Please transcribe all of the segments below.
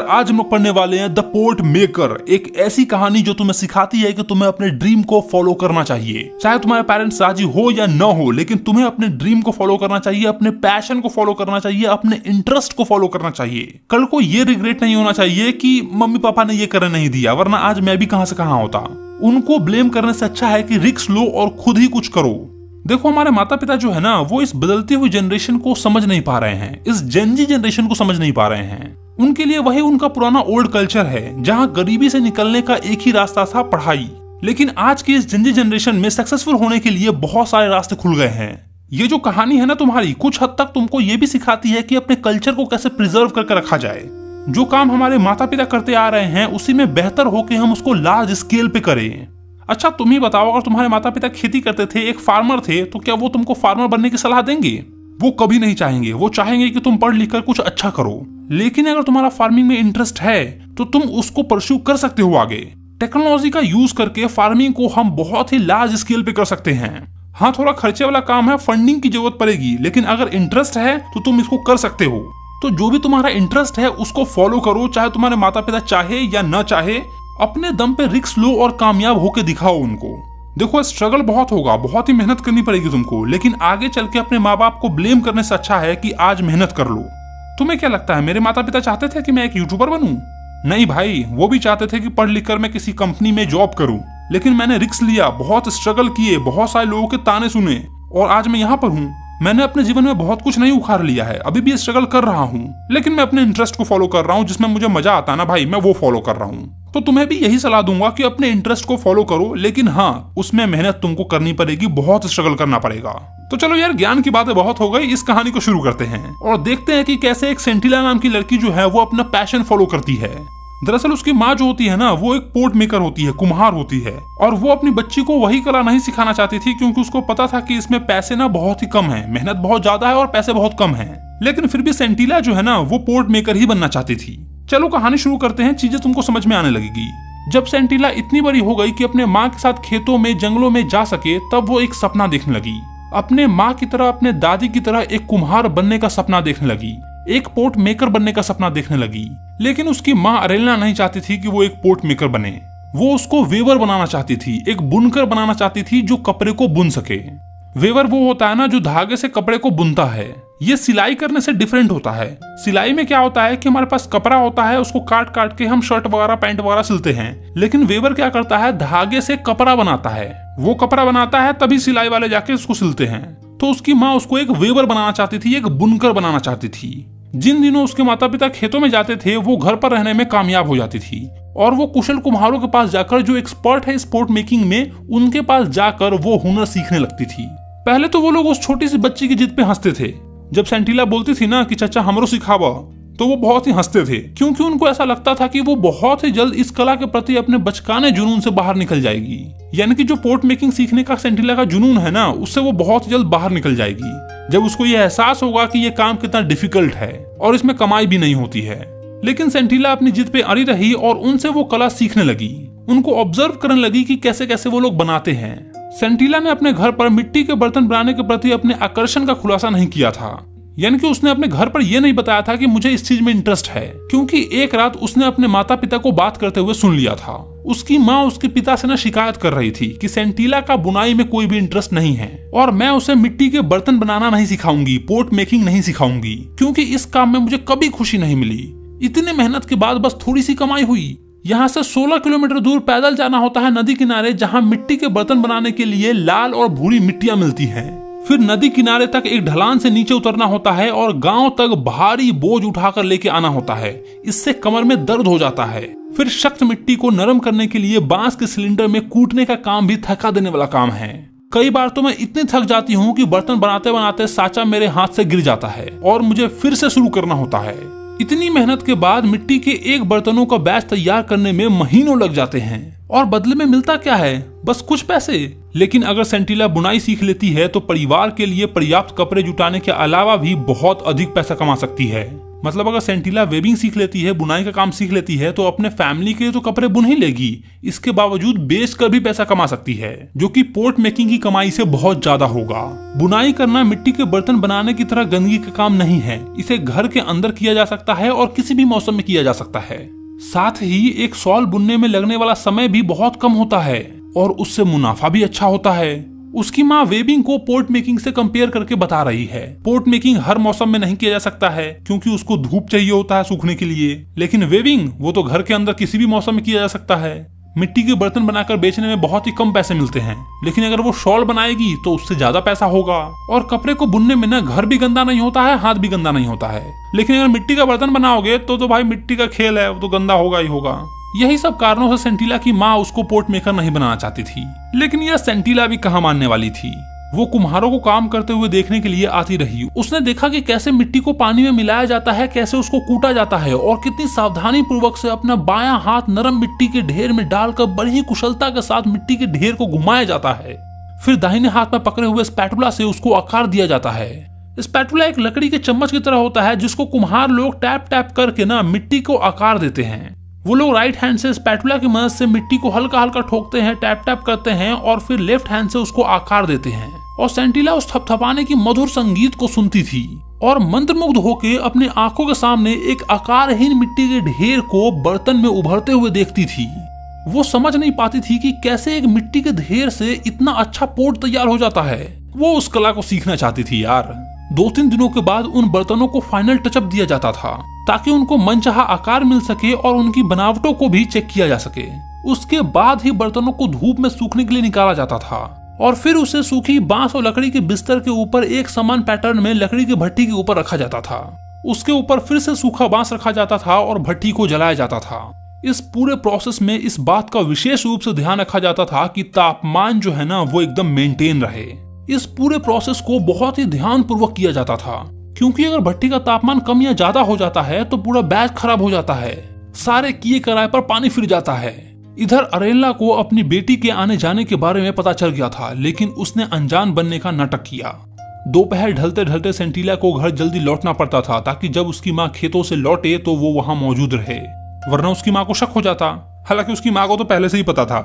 आज हम लोग पढ़ने वाले हैं द पोर्ट मेकर, एक ऐसी कहानी जो तुम्हें सिखाती है कि तुम्हें अपने ड्रीम को फॉलो करना चाहिए। चाहे तुम्हारे पेरेंट्स राजी हो या न हो, लेकिन तुम्हें अपने ड्रीम को फॉलो करना चाहिए, अपने पैशन को फॉलो करना चाहिए, अपने इंटरेस्ट को फॉलो करना चाहिए। कल को ये रिग्रेट नहीं होना चाहिए कि मम्मी पापा ने ये करने नहीं दिया, वरना आज मैं भी कहां से कहां होता। उनको ब्लेम करने से अच्छा है कि रिस्क लो और खुद ही कुछ करो। देखो, हमारे माता पिता जो है ना, वो इस बदलती हुई जनरेशन को समझ नहीं पा रहे हैं, इस जेनजी जनरेशन को समझ नहीं पा रहे हैं। उनके लिए वही उनका पुराना ओल्ड कल्चर है, जहां गरीबी से निकलने का एक ही रास्ता था, पढ़ाई। लेकिन आज की इस जेनजी जनरेशन में सक्सेसफुल होने के लिए बहुत सारे रास्ते खुल गए हैं। ये जो कहानी है ना तुम्हारी, कुछ हद तक तुमको ये भी सिखाती है कि अपने कल्चर को कैसे प्रिजर्व करके रखा जाए। जो काम हमारे माता पिता करते आ रहे हैं, उसी में बेहतर हो कि हम उसको लार्ज स्केल पे करें। अच्छा, तुम ही बताओ, अगर तुम्हारे माता पिता खेती करते थे, एक फार्मर थे, तो क्या वो तुमको फार्मर बनने की सलाह देंगे? वो कभी नहीं चाहेंगे। वो चाहेंगे कि तुम पढ़ लिख कर कुछ अच्छा करो। लेकिन अगर तुम्हारा फार्मिंग में इंटरेस्ट है तो तुम उसको परस्यू कर सकते हो आगे। टेक्नोलॉजी का यूज करके फार्मिंग को हम बहुत ही लार्ज स्केल पे कर सकते हैं। हाँ, थोड़ा खर्चे वाला काम है, फंडिंग की जरूरत पड़ेगी, लेकिन अगर इंटरेस्ट है तो तुम इसको कर सकते हो। तो जो भी तुम्हारा इंटरेस्ट है उसको फॉलो करो, चाहे तुम्हारे माता पिता चाहे या न चाहे। अपने दम पे रिस्क लो और कामयाब होके दिखाओ उनको। देखो, स्ट्रगल बहुत होगा, बहुत ही मेहनत करनी पड़ेगी तुमको, लेकिन आगे चल के अपने माँ बाप को ब्लेम करने से अच्छा है कि आज मेहनत कर लो। तुम्हें क्या लगता है, मेरे माता पिता चाहते थे कि मैं एक यूट्यूबर बनूं? नहीं भाई, वो भी चाहते थे कि पढ़ लिख कर मैं किसी कंपनी में जॉब करूं। लेकिन मैंने रिस्क लिया, बहुत स्ट्रगल किए, बहुत सारे लोगों के ताने सुने, और आज मैं यहाँ पर हूँ। मैंने अपने जीवन में बहुत कुछ नहीं उखाड़ लिया है, अभी भी स्ट्रगल कर रहा हूँ, लेकिन मैं अपने इंटरेस्ट को फॉलो कर रहा हूँ। जिसमें मुझे मजा आता है ना भाई, मैं वो फॉलो कर रहा हूँ। तो तुम्हें भी यही सलाह दूंगा कि अपने इंटरेस्ट को फॉलो करो, लेकिन हाँ, उसमें मेहनत तुमको करनी पड़ेगी, बहुत स्ट्रगल करना पड़ेगा। तो चलो यार, ज्ञान की बातें बहुत हो गई, इस कहानी को शुरू करते हैं और देखते हैं कि कैसे एक सेंटिला नाम की लड़की जो है वो अपना पैशन फॉलो करती है। दरअसल उसकी माँ जो होती है ना, वो एक पोर्ट मेकर होती है, कुम्हार होती है, और वो अपनी बच्ची को वही कला नहीं सिखाना चाहती थी, क्योंकि उसको पता था कि इसमें पैसे ना बहुत ही कम है, मेहनत बहुत ज्यादा है और पैसे बहुत कम है। लेकिन फिर भी सेंटिला जो है ना, वो पोर्ट मेकर ही बनना चाहती थी। चलो कहानी शुरू करते हैं, चीजें तुमको समझ में आने लगेगी। जब सेंटिला इतनी बड़ी हो गई कि अपने माँ के साथ खेतों में, जंगलों में जा सके, तब वो एक सपना देखने लगी। अपने माँ की तरह, अपने दादी की तरह एक कुम्हार बनने का सपना देखने लगी, एक पोर्ट मेकर बनने का सपना देखने लगी। लेकिन उसकी माँ अरेलना नहीं चाहती थी कि वो एक पोर्ट मेकर बने। वो उसको वेवर बनाना चाहती थी, एक बुनकर बनाना चाहती थी जो कपड़े को बुन सके। वेवर वो होता है ना जो धागे से कपड़े को बुनता है। ये सिलाई करने से डिफरेंट होता है। सिलाई में क्या होता है कि हमारे पास कपड़ा होता है, उसको काट काट के हम शर्ट वगैरह, पैंट वगैरह सिलते हैं। लेकिन वेवर क्या करता है, धागे से कपड़ा बनाता है। वो कपड़ा बनाता है, तभी सिलाई वाले जाके उसको सिलते हैं। तो उसकी माँ उसको एक वेवर बनाना चाहती थी, एक बुनकर बनाना चाहती थी। जिन दिनों उसके माता पिता खेतों में जाते थे, वो घर पर रहने में कामयाब हो जाती थी, और वो कुशल कुम्हारों के पास जाकर, जो एक्सपर्ट है स्पोर्ट मेकिंग में, उनके पास जाकर वो हुनर सीखने लगती थी। पहले तो वो लोग उस छोटी सी बच्ची की जिद पे हंसते थे। जब सेंटिला बोलती थी ना कि चाचा हमरो सिखावा, तो वो बहुत ही हंसते थे, क्योंकि उनको ऐसा लगता था कि वो बहुत ही जल्द इस कला के प्रति अपने बचकाने जुनून से बाहर निकल जाएगी। यानी कि जो पोर्ट मेकिंग सीखने का सेंटिला का जुनून है ना, उससे वो बहुत जल्द बाहर निकल जाएगी, जब उसको ये एहसास होगा कि ये काम कितना डिफिकल्ट है और इसमें कमाई भी नहीं होती है। लेकिन सेंटिला अपनी जिद पे अड़ी रही और उनसे वो कला सीखने लगी। उनको ऑब्जर्व करने लगी कि कैसे कैसे वो लोग बनाते हैं। सेंटिला ने अपने घर पर मिट्टी के बर्तन बनाने के प्रति अपने आकर्षण का खुलासा नहीं किया था। यानी कि उसने अपने घर पर यह नहीं बताया था कि मुझे इस चीज में इंटरेस्ट है, क्योंकि एक रात उसने अपने माता पिता को बात करते हुए सुन लिया था। उसकी माँ उसके पिता से ना शिकायत कर रही थी कि सेंटिला का बुनाई में कोई भी इंटरेस्ट नहीं है, और मैं उसे मिट्टी के बर्तन बनाना नहीं सिखाऊंगी, पोर्ट मेकिंग नहीं सिखाऊंगी, क्योंकि इस काम में मुझे कभी खुशी नहीं मिली। इतनी मेहनत के बाद बस थोड़ी सी कमाई हुई। यहाँ से 16 किलोमीटर दूर पैदल जाना होता है नदी किनारे, जहाँ मिट्टी के बर्तन बनाने के लिए लाल और भूरी मिट्टियां मिलती हैं। फिर नदी किनारे तक एक ढलान से नीचे उतरना होता है और गांव तक भारी बोझ उठाकर लेके आना होता है। इससे कमर में दर्द हो जाता है। फिर सख्त मिट्टी को नरम करने के लिए बांस के सिलेंडर में कूटने का काम भी थका देने वाला काम है। कई बार तो मैं इतनी थक जाती हूँ कि बर्तन बनाते बनाते साचा मेरे हाथ से गिर जाता है और मुझे फिर से शुरू करना होता है। इतनी मेहनत के बाद मिट्टी के एक बर्तनों का बैच तैयार करने में महीनों लग जाते हैं, और बदले में मिलता क्या है, बस कुछ पैसे। लेकिन अगर सेंटिला बुनाई सीख लेती है तो परिवार के लिए पर्याप्त कपड़े जुटाने के अलावा भी बहुत अधिक पैसा कमा सकती है। मतलब अगर सेंटिला वेबिंग सीख लेती है, बुनाई का काम सीख लेती है, तो अपने फैमिली के लिए तो कपड़े बुन ही लेगी, इसके बावजूद बेच कर भी पैसा कमा सकती है, जो कि पोर्ट मेकिंग की कमाई से बहुत ज्यादा होगा। बुनाई करना मिट्टी के बर्तन बनाने की तरह गंदगी का काम नहीं है, इसे घर के अंदर किया जा सकता है और किसी भी मौसम में किया जा सकता है। साथ ही एक शॉल बुनने में लगने वाला समय भी बहुत कम होता है और उससे मुनाफा भी अच्छा होता है। उसकी माँ वेबिंग को पोर्ट मेकिंग से कंपेयर करके बता रही है, पोर्ट मेकिंग हर मौसम में नहीं किया जा सकता है क्योंकि उसको धूप चाहिए होता है सूखने के लिए, लेकिन वेबिंग वो तो घर के अंदर किसी भी मौसम में किया जा सकता है। मिट्टी के बर्तन बनाकर बेचने में बहुत ही कम पैसे मिलते हैं, लेकिन अगर वो शॉल बनाएगी तो उससे ज्यादा पैसा होगा। और कपड़े को बुनने में ना घर भी गंदा नहीं होता है, हाथ भी गंदा नहीं होता है, लेकिन अगर मिट्टी का बर्तन बनाओगे तो भाई मिट्टी का खेल है, वो तो गंदा होगा ही होगा। यही सब कारणों से सेंटिला की माँ उसको पोर्ट मेकर नहीं बनाना चाहती थी, लेकिन यह सेंटिला भी कहाँ मानने वाली थी। वो कुम्हारों को काम करते हुए देखने के लिए आती रही। उसने देखा कि कैसे मिट्टी को पानी में मिलाया जाता है, कैसे उसको कूटा जाता है और कितनी सावधानी पूर्वक से अपना बायां हाथ नरम मिट्टी के ढेर में डालकर बड़ी ही कुशलता के साथ मिट्टी के ढेर को घुमाया जाता है। फिर दाहिने हाथ में पकड़े हुए स्पैटुला से उसको आकार दिया जाता है। स्पैटुला एक लकड़ी के चम्मच की तरह होता है जिसको कुम्हार लोग टैप टैप करके ना मिट्टी को आकार देते हैं। वो लोग राइट हैंड से स्पैटुला की मदद से मिट्टी को हल्का हल्का ठोकते हैं, टैप टैप करते हैं और फिर लेफ्ट हैंड से उसको आकार देते हैं। और सेंटिला उस थपथपाने की मधुर संगीत को सुनती थी और मंत्रमुग्ध होके अपनी आंखों के सामने एक आकारहीन मिट्टी के ढेर को बर्तन में उभरते हुए देखती थी। वो समझ नहीं पाती थी कि कैसे एक मिट्टी के ढेर से इतना अच्छा पोर्ट तैयार हो जाता है। वो उस कला को सीखना चाहती थी यार। 2-3 दिनों के बाद उन बर्तनों को फाइनल टचअप दिया जाता था ताकि उनको मनचाहा आकार मिल सके और उनकी बनावटों को भी चेक किया जा सके। उसके बाद ही बर्तनों को धूप में सूखने के लिए निकाला जाता था और फिर उसे सूखी बांस और लकड़ी के बिस्तर के ऊपर एक समान पैटर्न में लकड़ी की भट्टी के ऊपर रखा जाता था। उसके ऊपर फिर से सूखा बांस रखा जाता था और भट्टी को जलाया जाता था। इस पूरे प्रोसेस में इस बात का विशेष रूप से ध्यान रखा जाता था कि तापमान जो है ना वो एकदम मेंटेन रहे। इस पूरे प्रोसेस को बहुत ही ध्यान पूर्वक किया जाता था क्योंकि अगर भट्टी का तापमान कम या ज्यादा हो जाता है तो पूरा बैच खराब हो जाता है, सारे किए कराए पर पानी फिर जाता है। इधर अरेला को अपनी बेटी के आने जाने के बारे में पता चल गया था, लेकिन उसने अनजान बनने का नाटक किया। दोपहर ढलते ढलते सेंटिला को घर जल्दी लौटना पड़ता था ताकि जब उसकी माँ खेतों से लौटे तो वो वहाँ मौजूद रहे, वरना उसकी माँ को शक हो जाता। हालांकि उसकी माँ को तो पहले से ही पता था।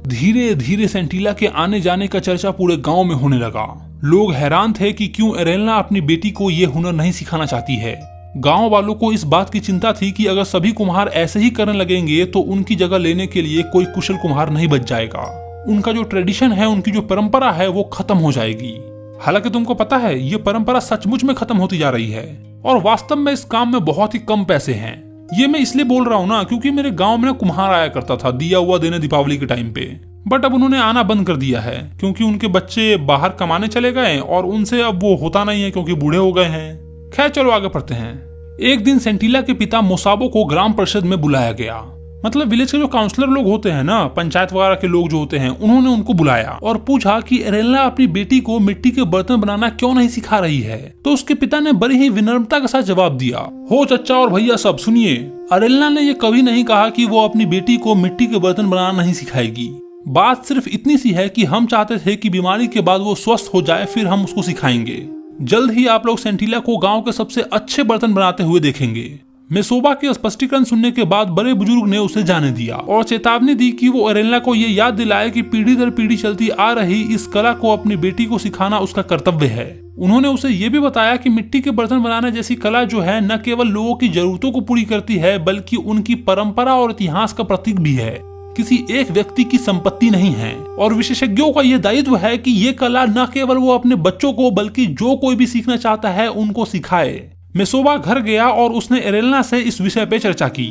धीरे धीरे सेंटिला के आने जाने का चर्चा पूरे गांव में होने लगा। लोग हैरान थे कि क्यों अरेला अपनी बेटी को ये हुनर नहीं सिखाना चाहती है। गांव वालों को इस बात की चिंता थी कि अगर सभी कुम्हार ऐसे ही करने लगेंगे तो उनकी जगह लेने के लिए कोई कुशल कुम्हार नहीं बच जाएगा। उनका जो ट्रेडिशन है, उनकी जो परंपरा है वो खत्म हो जाएगी। हालांकि तुमको पता है ये परंपरा सचमुच में खत्म होती जा रही है और वास्तव में इस काम में बहुत ही कम पैसे हैं। ये मैं इसलिए बोल रहा हूँ ना क्योंकि मेरे गांव में कुम्हार आया करता था दिया हुआ देने दीपावली के टाइम पे, बट अब उन्होंने आना बंद कर दिया है क्योंकि उनके बच्चे बाहर कमाने चले गए और उनसे अब वो होता नहीं है क्योंकि बूढ़े हो गए हैं। खैर चलो आगे पढ़ते हैं। एक दिन सेंटिला के पिता मोसाबो को ग्राम परिषद में बुलाया गया। मतलब विलेज के जो काउंसलर लोग होते हैं ना, पंचायत वगैरह के लोग जो होते हैं, उन्होंने उनको बुलाया और पूछा कि अरेला अपनी बेटी को मिट्टी के बर्तन बनाना क्यों नहीं सिखा रही है। तो उसके पिता ने बड़ी ही विनम्रता के साथ जवाब दिया, हो चचा और भैया सब सुनिए, अरेला ने ये कभी नहीं कहा कि वो अपनी बेटी को मिट्टी के बर्तन बनाना नहीं सिखाएगी। बात सिर्फ इतनी सी है कि हम चाहते थे कि बीमारी के बाद वो स्वस्थ हो जाए, फिर हम उसको सिखाएंगे। जल्द ही आप लोग सेंटिला को गांव के सबसे अच्छे बर्तन बनाते हुए देखेंगे। मेसोबा के स्पष्टीकरण सुनने के बाद बड़े बुजुर्ग ने उसे जाने दिया और चेतावनी दी कि वो अरेला को ये याद दिलाए कि पीढ़ी दर पीढ़ी चलती आ रही इस कला को अपनी बेटी को सिखाना उसका कर्तव्य है। उन्होंने उसे ये भी बताया कि मिट्टी के बर्तन बनाने जैसी कला जो है न केवल लोगों की जरूरतों को पूरी करती है बल्कि उनकी परंपरा और इतिहास का प्रतीक भी है, किसी एक व्यक्ति की संपत्ति नहीं है। और विशेषज्ञों का यह दायित्व है कि ये कला न केवल वो अपने बच्चों को बल्कि जो कोई भी सीखना चाहता है उनको सिखाए। मेसोबा घर गया और उसने एरेला से इस विषय पे चर्चा की।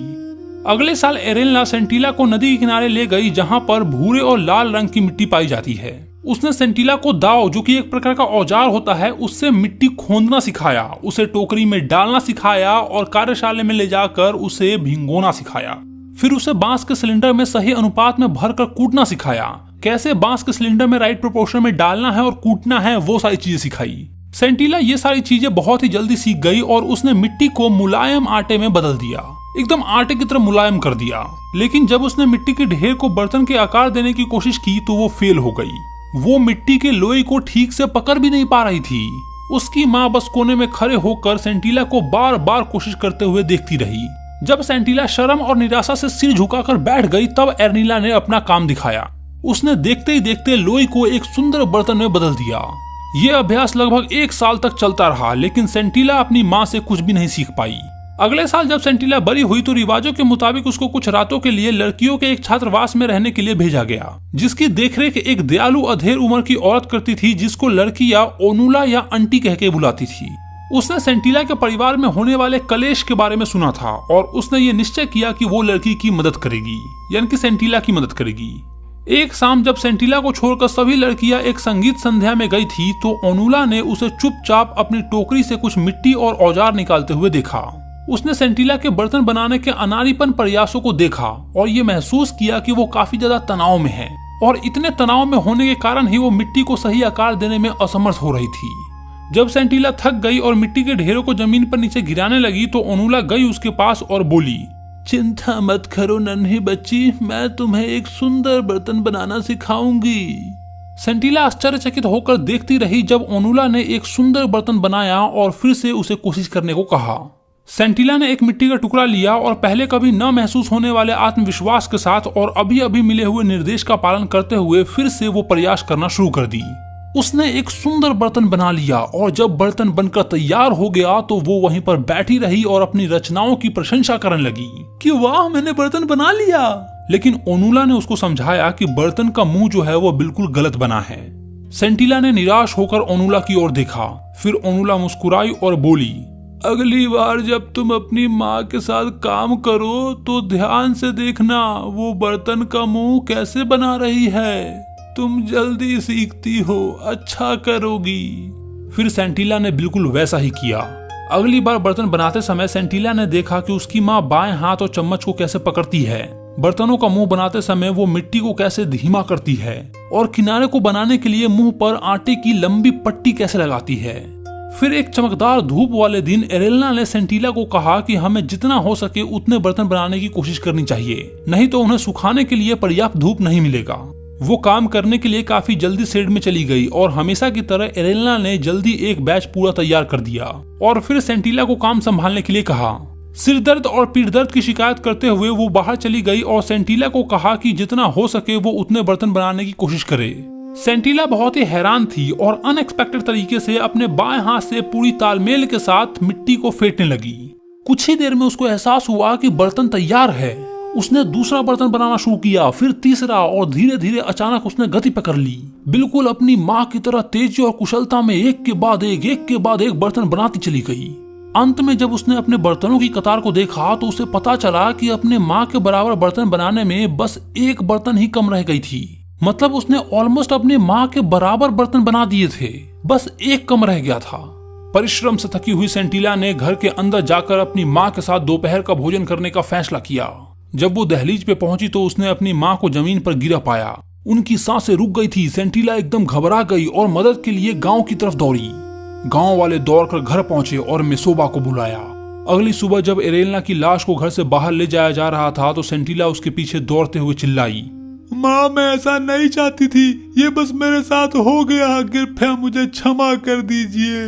अगले साल एरेला सेंटिला को नदी के किनारे ले गई जहां पर भूरे और लाल रंग की मिट्टी पाई जाती है। उसने सेंटिला को दाव, जो कि एक प्रकार का औजार होता है, उससे मिट्टी खोदना सिखाया, उसे टोकरी में डालना सिखाया और कार्यशाला में ले जाकर उसे भिंगोना सिखाया। फिर उसे बांस के सिलेंडर में सही अनुपात में भरकर कूटना सिखाया, कैसे बांस के सिलेंडर में राइट प्रोपोर्शन में डालना है और कूटना है, वो सारी चीजें सिखाई। सेंटिला ये सारी चीजें बहुत ही जल्दी सीख गई और उसने मिट्टी को मुलायम आटे में बदल दिया, एकदम आटे की तरह मुलायम कर दिया। लेकिन जब उसने मिट्टी के ढेर को बर्तन के आकार देने की कोशिश की तो वो फेल हो गई। वो मिट्टी के लोई को ठीक से पकड़ भी नहीं पा रही थी। उसकी माँ बस कोने में खड़े होकर सेंटिला को बार बार कोशिश करते हुए देखती रही। जब सेंटिला शर्म और निराशा से सिर झुकाकर बैठ गई तब एर्निला ने अपना काम दिखाया। उसने देखते ही देखते लोई को एक सुंदर बर्तन में बदल दिया। ये अभ्यास लगभग 1 साल तक चलता रहा, लेकिन सेंटिला अपनी माँ से कुछ भी नहीं सीख पाई। अगले साल जब सेंटिला बड़ी हुई तो रिवाजों के मुताबिक उसको कुछ रातों के लिए लड़कियों के एक छात्रावास में रहने के लिए भेजा गया, जिसकी देखरेख एक दयालु अधेड़ उम्र की औरत करती थी, जिसको लड़कियां ओनुला या आंटी कह के बुलाती थी। उसने सेंटिला के परिवार में होने वाले कलेश के बारे में सुना था और उसने ये निश्चय किया कि वो लड़की की मदद करेगी, यानी कि सेंटिला की मदद करेगी। एक शाम जब सेंटिला को छोड़कर सभी लड़कियां एक संगीत संध्या में गई थी तो ओनुला ने उसे चुपचाप अपनी टोकरी से कुछ मिट्टी और औजार निकालते हुए देखा। उसने सेंटिला के बर्तन बनाने के अनाड़ीपन प्रयासों को देखा और ये महसूस किया कि वो काफी ज्यादा तनाव में है और इतने तनाव में होने के कारण ही वो मिट्टी को सही आकार देने में असमर्थ हो रही थी। जब सेंटिला थक गई और मिट्टी के ढेरों को जमीन पर नीचे गिराने लगी तो ओनुला गई उसके पास और बोली, चिंता मत करो नन्ही बच्ची, मैं तुम्हें एक सुंदर बर्तन बनाना सिखाऊंगी। सेंटिला आश्चर्यचकित होकर देखती रही जब ओनुला ने एक सुंदर बर्तन बनाया और फिर से उसे कोशिश करने को कहा। सेंटिला ने एक मिट्टी का टुकड़ा लिया और पहले कभी न महसूस होने वाले आत्मविश्वास के साथ और अभी अभी मिले हुए निर्देश का पालन करते हुए फिर से वो प्रयास करना शुरू कर दी। उसने एक सुंदर बर्तन बना लिया और जब बर्तन बनकर तैयार हो गया तो वो वहीं पर बैठी रही और अपनी रचनाओं की प्रशंसा करने लगी कि वाह, मैंने बर्तन बना लिया। लेकिन ओनुला ने उसको समझाया कि बर्तन का मुंह जो है वो बिल्कुल गलत बना है। सेंटिला ने निराश होकर ओनुला की ओर देखा। फिर ओनुला मुस्कुराई और बोली, अगली बार जब तुम अपनी माँ के साथ काम करो तो ध्यान से देखना वो बर्तन का मुंह कैसे बना रही है। तुम जल्दी सीखती हो, अच्छा करोगी। फिर सेंटिला ने बिल्कुल वैसा ही किया। अगली बार बर्तन बनाते समय सेंटिला ने देखा कि उसकी माँ बाएं हाथ और चम्मच को कैसे पकड़ती है, बर्तनों का मुंह बनाते समय वो मिट्टी को कैसे धीमा करती है और किनारे को बनाने के लिए मुंह पर आटे की लंबी पट्टी कैसे लगाती है। फिर एक चमकदार धूप वाले दिन एरेलना ने सेंटिला को कहा कि हमें जितना हो सके उतने बर्तन बनाने की कोशिश करनी चाहिए, नहीं तो उन्हें सुखाने के लिए पर्याप्त धूप नहीं मिलेगा। वो काम करने के लिए काफी जल्दी शेड में चली गई और हमेशा की तरह एरेलना ने जल्दी एक बैच पूरा तैयार कर दिया और फिर सेंटिला को काम संभालने के लिए कहा। सिर दर्द और पीठ दर्द की शिकायत करते हुए वो बाहर चली गई और सेंटिला को कहा कि जितना हो सके वो उतने बर्तन बनाने की कोशिश करे। सेंटिला बहुत ही हैरान थी और अनएक्सपेक्टेड तरीके से अपने बाएं हाथ से पूरी तालमेल के साथ मिट्टी को फेंटने लगी। कुछ ही देर में उसको एहसास हुआ कि बर्तन तैयार है। उसने दूसरा बर्तन बनाना शुरू किया, फिर तीसरा और धीरे धीरे अचानक उसने गति पकड़ ली। बिल्कुल अपनी माँ की तरह तेजी और कुशलता में एक के बाद एक बर्तन बनाती चली गई। अंत में जब उसने अपने बर्तनों की कतार को देखा तो उसे पता चला कि अपने माँ के बराबर बर्तन बनाने में बस एक बर्तन ही कम रह गई थी। मतलब उसने ऑलमोस्ट अपनी माँ के बराबर बर्तन बना दिए थे, बस एक कम रह गया था। परिश्रम से थकी हुई सेंटिला ने घर के अंदर जाकर अपनी माँ के साथ दोपहर का भोजन करने का फैसला किया। जब वो दहलीज पे पहुंची तो उसने अपनी माँ को जमीन पर गिरा पाया। उनकी सांसें रुक गई थी। सेंटिला एकदम घबरा गई और मदद के लिए गांव की तरफ दौड़ी। गांव वाले दौड़कर घर पहुंचे और मिसोबा को बुलाया। अगली सुबह जब एरेलना की लाश को घर से बाहर ले जाया जा रहा था तो सेंटिला उसके पीछे दौड़ते हुए चिल्लाई, माँ, मैं ऐसा नहीं चाहती थी, ये बस मेरे साथ हो गया, कृपया मुझे क्षमा कर दीजिए।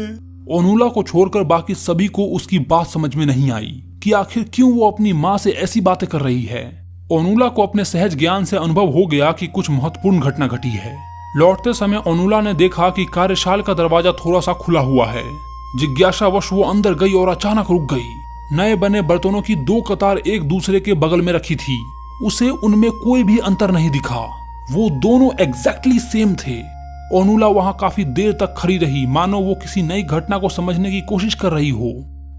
ओनुला को छोड़कर बाकी सभी को उसकी बात समझ में नहीं आई कि आखिर क्यों वो अपनी माँ से ऐसी बातें कर रही है। ओनुला को अपने सहज ज्ञान से अनुभव हो गया कि कुछ महत्वपूर्ण घटना घटी है। लौटते समय ओनुला ने देखा कि कार्यशाला का दरवाजा थोड़ा सा खुला हुआ है। जिज्ञासावश वो अंदर गई और अचानक रुक गई। नए बने बर्तनों की 2 कतार एक दूसरे के बगल में रखी थी। उसे उनमें कोई भी अंतर नहीं दिखा। वो दोनों एग्जैक्टली सेम थे। ओनुला वहां काफी देर तक खड़ी रही, मानो वो किसी नई घटना को समझने की कोशिश कर रही हो।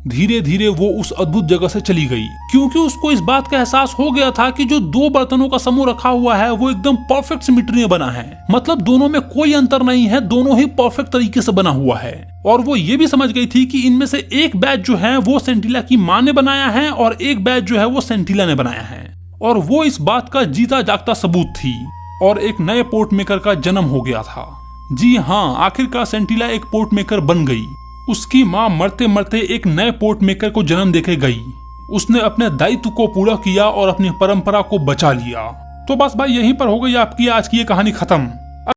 धीरे धीरे वो उस अद्भुत जगह से चली गई, क्योंकि उसको इस बात का एहसास हो गया था कि जो 2 बर्तनों का समूह रखा हुआ है वो एकदम परफेक्ट सिमेट्री में बना है। मतलब दोनों में कोई अंतर नहीं है, दोनों ही परफेक्ट तरीके से बना हुआ है। और वो ये भी समझ गई थी कि इनमें से एक बैच जो है वो सेंटिला की माँ ने बनाया है और एक बैच जो है वो सेंटिला ने बनाया है। और वो इस बात का जीता जागता सबूत थी और एक नए पोर्ट मेकर का जन्म हो गया था। जी हाँ, आखिरकार सेंटिला एक पोर्ट मेकर बन गई। उसकी माँ मरते मरते एक नए पोर्ट मेकर को जन्म देके गई। उसने अपने दायित्व को पूरा किया और अपनी परंपरा को बचा लिया। तो बस भाई, यहीं पर हो गई आपकी आज की ये कहानी खत्म।